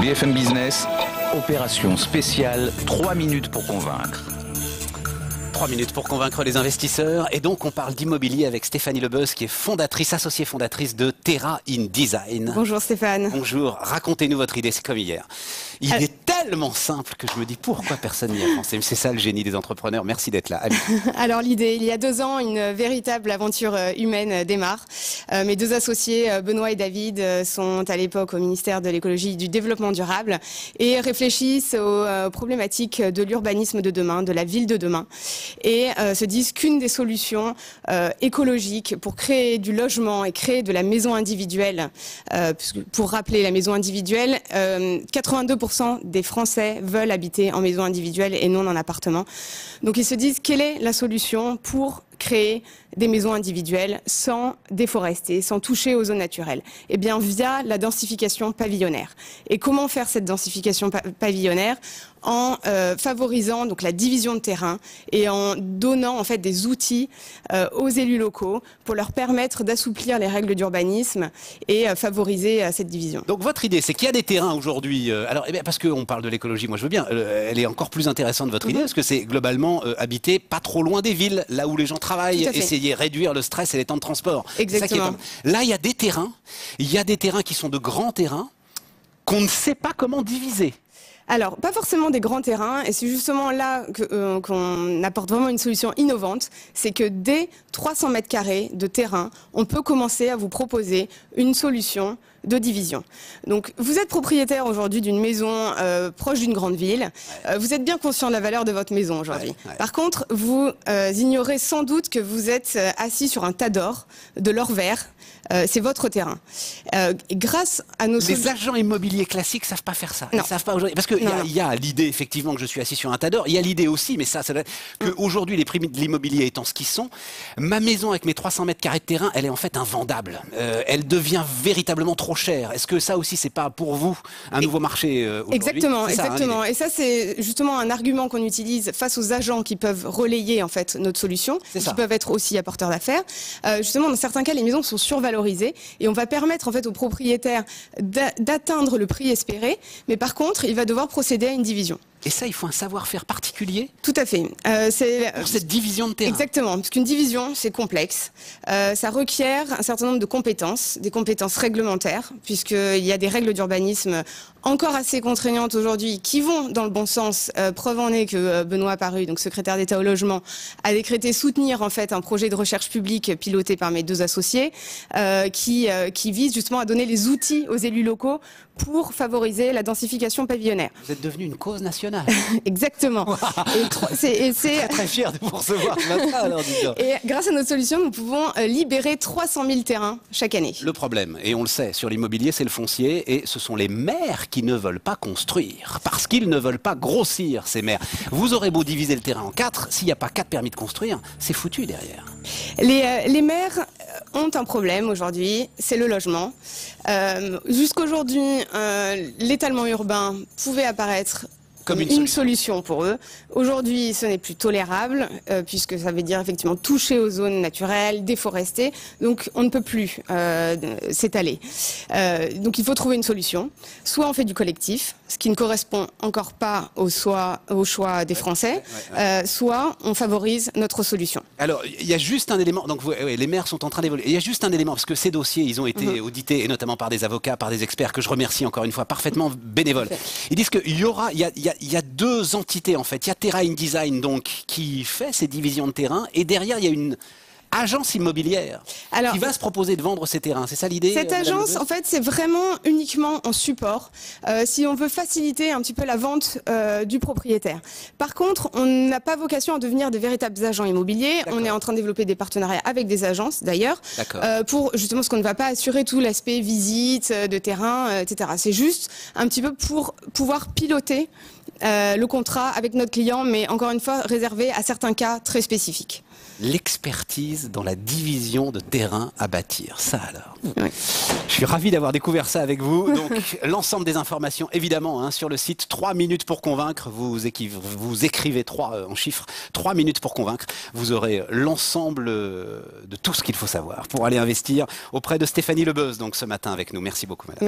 BFM Business, opération spéciale, 3 minutes pour convaincre. 3 minutes pour convaincre les investisseurs. Et donc, on parle d'immobilier avec Stéphanie Lebeuz, qui est fondatrice, associée fondatrice de Terra in Design. Bonjour Stéphane. Bonjour. Racontez-nous votre idée, c'est comme hier. Il est tellement simple que je me dis pourquoi personne n'y a pensé. C'est ça le génie des entrepreneurs. Merci d'être là. Allez. Alors l'idée, il y a 2 ans, une véritable aventure humaine démarre. Mes 2 associés, Benoît et David, sont à l'époque au ministère de l'écologie et du développement durable et réfléchissent aux problématiques de l'urbanisme de demain, de la ville de demain. Et se disent qu'une des solutions écologiques pour créer du logement et créer de la maison individuelle, pour rappeler la maison individuelle, 82% des Français veulent habiter en maison individuelle et non en appartement. Donc ils se disent quelle est la solution pour créer des maisons individuelles sans déforester, sans toucher aux zones naturelles? Eh bien, via la densification pavillonnaire. Et comment faire cette densification pavillonnaire? En favorisant donc la division de terrain et en donnant en fait des outils aux élus locaux pour leur permettre d'assouplir les règles d'urbanisme et favoriser cette division. Donc votre idée, c'est qu'il y a des terrains aujourd'hui. Alors, parce qu'on parle de l'écologie, moi je veux bien. Elle est encore plus intéressante votre idée, parce que c'est globalement habiter pas trop loin des villes, là où les gens travaillent, essayer de réduire le stress et les temps de transport. Exactement. Là, il y a des terrains. Il y a des terrains qui sont de grands terrains qu'on ne sait pas comment diviser. Alors, pas forcément des grands terrains, et c'est justement là qu'on apporte vraiment une solution innovante, c'est que dès 300 mètres carrés de terrain, on peut commencer à vous proposer une solution de division. Donc, vous êtes propriétaire aujourd'hui d'une maison proche d'une grande ville. Vous êtes bien conscient de la valeur de votre maison aujourd'hui. Par contre, vous ignorez sans doute que vous êtes assis sur un tas d'or, de l'or vert. C'est votre terrain. Grâce à nos Les agents immobiliers classiques savent pas faire ça. Non. Ils savent pas aujourd'hui. Parce qu'il y a l'idée effectivement que je suis assis sur un tas d'or. Il y a l'idée aussi, mais ça qu'aujourd'hui les prix de l'immobilier étant ce qu'ils sont, ma maison avec mes 300 mètres carrés de terrain, elle est en fait invendable. Elle devient véritablement trop chère. Est-ce que ça aussi c'est pas pour vous un nouveau marché aujourd'hui? Exactement, exactement. Et ça c'est justement un argument qu'on utilise face aux agents qui peuvent relayer en fait notre solution, qui peuvent être aussi apporteurs d'affaires. Justement, dans certains cas, les maisons sont survalorisées et on va permettre en fait aux propriétaires d'atteindre le prix espéré, mais par contre, il va devoir procéder à une division. Et ça, il faut un savoir-faire particulier? Tout à fait. Pour cette division de terrain. Exactement, parce qu'une division, c'est complexe. Ça requiert un certain nombre de compétences, des compétences réglementaires, puisqu'il y a des règles d'urbanisme encore assez contraignantes aujourd'hui qui vont dans le bon sens. Preuve en est que Benoît Paru, donc secrétaire d'État au logement, a décrété soutenir en fait un projet de recherche publique piloté par mes 2 associés, qui vise justement à donner les outils aux élus locaux pour favoriser la densification pavillonnaire. Vous êtes devenu une cause nationale. Exactement. C'est très fier de vous recevoir ce matin, alors, et grâce à notre solution, nous pouvons libérer 300 000 terrains chaque année. Le problème, et on le sait, sur l'immobilier, c'est le foncier, et ce sont les maires qui ne veulent pas construire, parce qu'ils ne veulent pas grossir, ces maires. Vous aurez beau diviser le terrain en 4, s'il n'y a pas 4 permis de construire, c'est foutu derrière. Les maires ont un problème aujourd'hui, c'est le logement. Jusqu'aujourd'hui, l'étalement urbain pouvait apparaître comme une solution pour eux. Aujourd'hui, ce n'est plus tolérable, puisque ça veut dire effectivement toucher aux zones naturelles, déforester. Donc, on ne peut plus s'étaler. Donc, il faut trouver une solution. Soit on fait du collectif, ce qui ne correspond encore pas au choix des Français, soit on favorise notre solution. Alors, il y a juste un élément. Donc, les maires sont en train d'évoluer. Il y a juste un élément, parce que ces dossiers, ils ont été audités, et notamment par des avocats, par des experts, que je remercie encore une fois, parfaitement bénévoles. Ils disent qu'il y a 2 entités en fait. Il y a Terra in Design donc qui fait ces divisions de terrain et derrière il y a une agence immobilière qui va se proposer de vendre ces terrains. C'est ça l'idée? Cette agence, en fait, c'est vraiment uniquement en support, si on veut faciliter un petit peu la vente du propriétaire. Par contre, on n'a pas vocation à devenir des véritables agents immobiliers. On est en train de développer des partenariats avec des agences, d'ailleurs, pour justement ce qu'on ne va pas assurer tout l'aspect visite de terrain, etc. C'est juste un petit peu pour pouvoir piloter le contrat avec notre client, mais encore une fois, réservé à certains cas très spécifiques. L'expertise dans la division de terrain à bâtir. Ça alors. Oui. Je suis ravi d'avoir découvert ça avec vous. Donc l'ensemble des informations évidemment sur le site 3 minutes pour convaincre. Vous écrivez 3 en chiffres, 3 minutes pour convaincre. Vous aurez l'ensemble de tout ce qu'il faut savoir pour aller investir auprès de Stéphanie Lebeuz donc ce matin avec nous. Merci beaucoup madame.